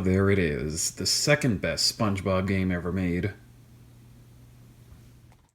there it is, the second best SpongeBob game ever made.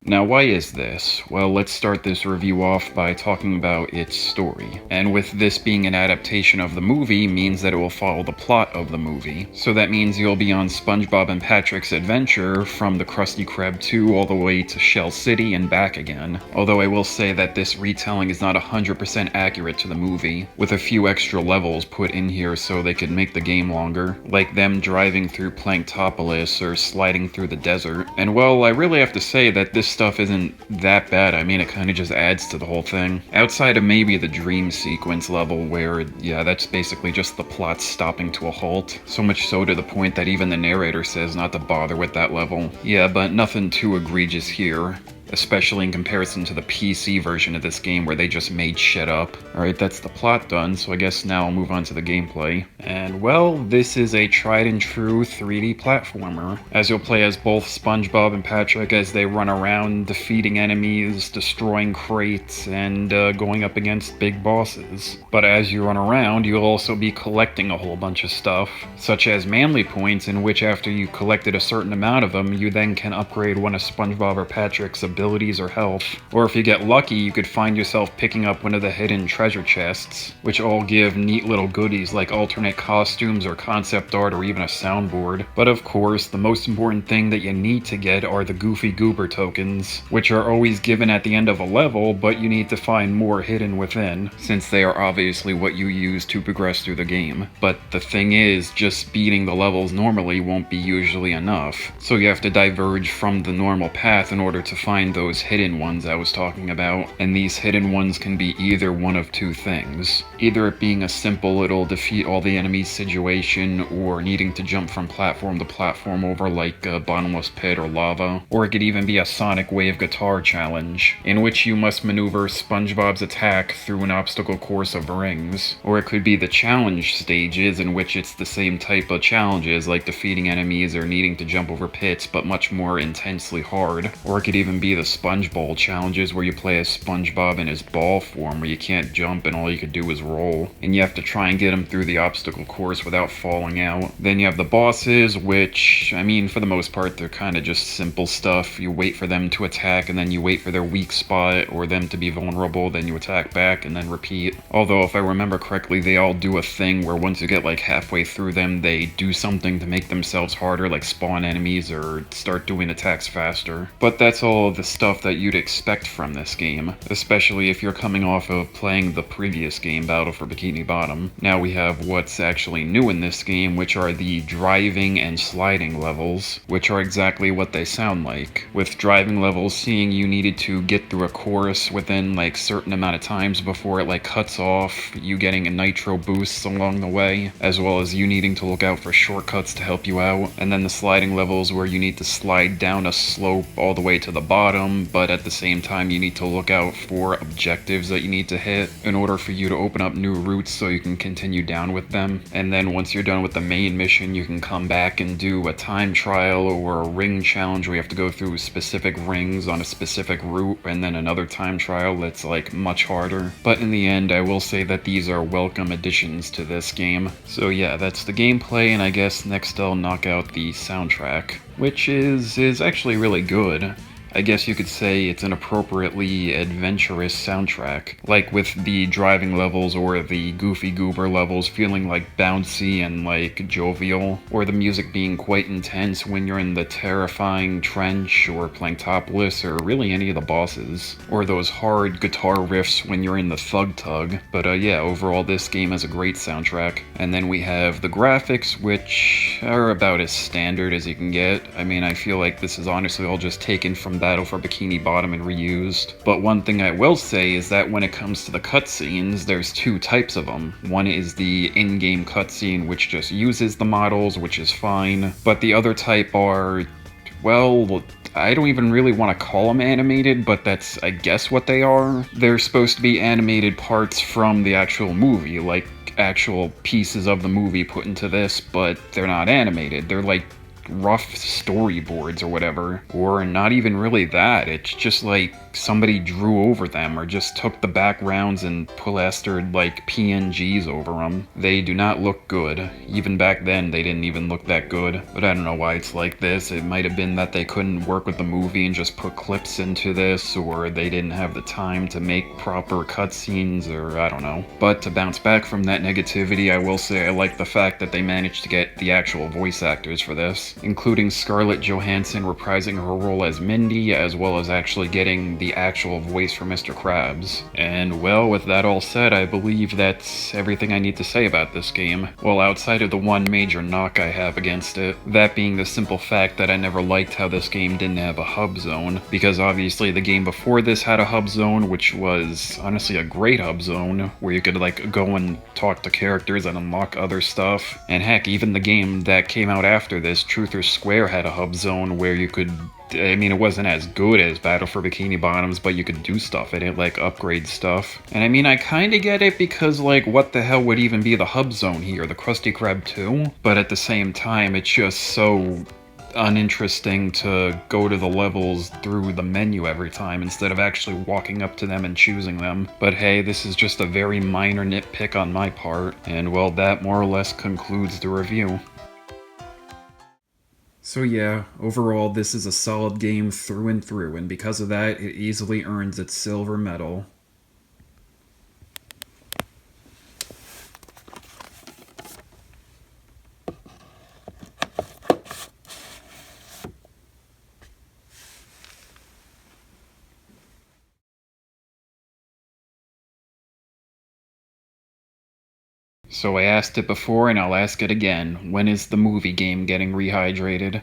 Now, why is this? Well, let's start this review off by talking about its story. And with this being an adaptation of the movie means that it will follow the plot of the movie. So that means you'll be on SpongeBob and Patrick's adventure from the Krusty Krab 2 all the way to Shell City and back again. Although I will say that this retelling is not 100% accurate to the movie, with a few extra levels put in here so they could make the game longer, like them driving through Planktopolis or sliding through the desert. And well, I really have to say that this stuff isn't that bad. I mean, it kind of just adds to the whole thing. Outside of maybe the dream sequence level where, yeah, that's basically just the plot stopping to a halt. So much so to the point that even the narrator says not to bother with that level. Yeah, but nothing too egregious here, especially in comparison to the PC version of this game where they just made shit up. Alright, that's the plot done, so I guess now I'll move on to the gameplay. And well, this is a tried and true 3D platformer, as you'll play as both SpongeBob and Patrick as they run around defeating enemies, destroying crates, and going up against big bosses. But as you run around, you'll also be collecting a whole bunch of stuff, such as manly points, in which after you collected a certain amount of them, you then can upgrade one of SpongeBob or Patrick's abilities or health. Or if you get lucky, you could find yourself picking up one of the hidden treasure chests, which all give neat little goodies like alternate costumes or concept art or even a soundboard. But of course, the most important thing that you need to get are the Goofy Goober tokens, which are always given at the end of a level, but you need to find more hidden within, since they are obviously what you use to progress through the game. But the thing is, just beating the levels normally won't be usually enough, so you have to diverge from the normal path in order to find those hidden ones I was talking about. And these hidden ones can be either one of two things. Either it being a simple little defeat all the enemies situation, or needing to jump from platform to platform over like a bottomless pit or lava. Or it could even be a Sonic Wave guitar challenge, in which you must maneuver SpongeBob's attack through an obstacle course of rings. Or it could be the challenge stages, in which it's the same type of challenges like defeating enemies or needing to jump over pits, but much more intensely hard. Or it could even be the Sponge Bowl challenges where you play as SpongeBob in his ball form where you can't jump and all you could do is roll, and you have to try and get him through the obstacle course without falling out. Then you have the bosses, which, I mean, for the most part, they're kind of just simple stuff. You wait for them to attack and then you wait for their weak spot or them to be vulnerable, then you attack back and then repeat. Although if I remember correctly, they all do a thing where once you get like halfway through them, they do something to make themselves harder, like spawn enemies or start doing attacks faster. But that's all the stuff that you'd expect from this game, especially if you're coming off of playing the previous game, Battle for Bikini Bottom. Now we have what's actually new in this game, which are the driving and sliding levels, which are exactly what they sound like. With driving levels, seeing you needed to get through a course within like certain amount of times before it like cuts off, you getting a nitro boosts along the way, as well as you needing to look out for shortcuts to help you out. And then the sliding levels where you need to slide down a slope all the way to the bottom, but at the same time you need to look out for objectives that you need to hit in order for you to open up new routes so you can continue down with them. And then once you're done with the main mission, you can come back and do a time trial or a ring challenge where you have to go through specific rings on a specific route, and then another time trial that's like much harder. But in the end, I will say that these are welcome additions to this game. So yeah, that's the gameplay, and I guess next I'll knock out the soundtrack, which is actually really good. I guess you could say it's an appropriately adventurous soundtrack, like with the driving levels or the Goofy Goober levels feeling like bouncy and like jovial, or the music being quite intense when you're in the terrifying trench or Planktopolis or really any of the bosses, or those hard guitar riffs when you're in the Thug Tug. But yeah, overall this game has a great soundtrack. And then we have the graphics, which are about as standard as you can get. I mean, I feel like this is honestly all just taken from Battle for Bikini Bottom and reused. But one thing I will say is that when it comes to the cutscenes, there's two types of them. One is the in-game cutscene, which just uses the models, which is fine. But the other type are, well, I don't even really want to call them animated, but that's, I guess, what they are. They're supposed to be animated parts from the actual movie, like actual pieces of the movie put into this, but they're not animated. They're like rough storyboards or whatever, or not even really that. It's just like somebody drew over them or just took the backgrounds and plastered like PNGs over them. They do not look good. Even back then, they didn't even look that good. But I don't know why it's like this. It might have been that they couldn't work with the movie and just put clips into this, or they didn't have the time to make proper cutscenes, or I don't know. But to bounce back from that negativity, I will say I like the fact that they managed to get the actual voice actors for this, including Scarlett Johansson reprising her role as Mindy, as well as actually getting the actual voice for Mr. Krabs. And well, with that all said, I believe that's everything I need to say about this game. Well, outside of the one major knock I have against it, that being the simple fact that I never liked how this game didn't have a hub zone, because obviously the game before this had a hub zone, which was honestly a great hub zone, where you could like go and talk to characters and unlock other stuff. And heck, even the game that came out after this, Truth or Square, had a hub zone where you could, I mean, it wasn't as good as Battle for Bikini Bottoms, but you could do stuff in it, like upgrade stuff. And I mean, I kinda get it because, like, what the hell would even be the hub zone here? The Krusty Krab 2? But at the same time, it's just so uninteresting to go to the levels through the menu every time instead of actually walking up to them and choosing them. But hey, this is just a very minor nitpick on my part, and well, that more or less concludes the review. So yeah, overall this is a solid game through and through, and because of that, it easily earns its silver medal. So I asked it before and I'll ask it again, when is the movie game getting rehydrated?